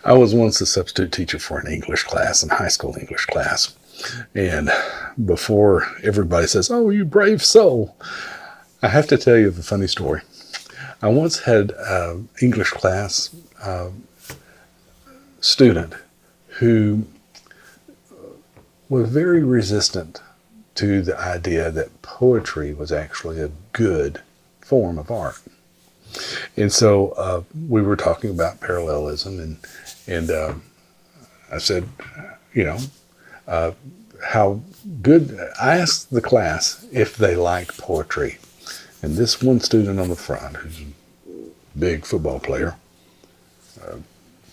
I was once a substitute teacher for an English class, an high school English class. And before everybody says, "Oh, you brave soul," I have to tell you the funny story. I once had an English class student who was very resistant to the idea that poetry was actually a good form of art. And so we were talking about parallelism, and I said, you know, how good. I asked the class if they like poetry, and this one student on the front, who's a big football player,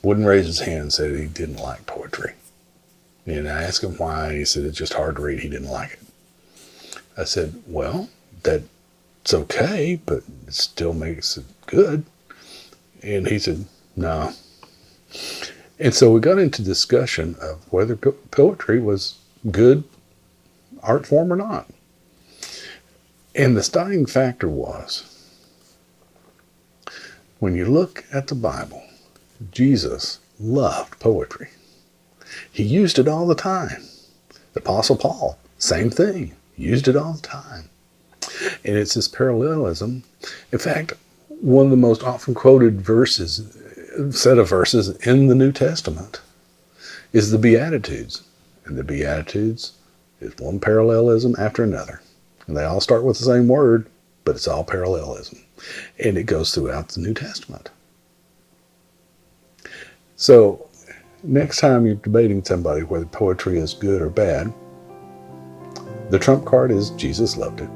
wouldn't raise his hand and said he didn't like poetry. And I asked him why, and he said it's just hard to read. He didn't like it. I said, well, that's okay, but it still makes it good. And he said, no. And so we got into discussion of whether poetry was good art form or not. And the starting factor was, when you look at the Bible, Jesus loved poetry. He used it all the time. The Apostle Paul, same thing, used it all the time. And it's this parallelism. In fact, one of the most often quoted set of verses in the New Testament is the Beatitudes. And the Beatitudes is one parallelism after another. And they all start with the same word, but it's all parallelism. And it goes throughout the New Testament. So next time you're debating somebody whether poetry is good or bad, the trump card is Jesus loved it.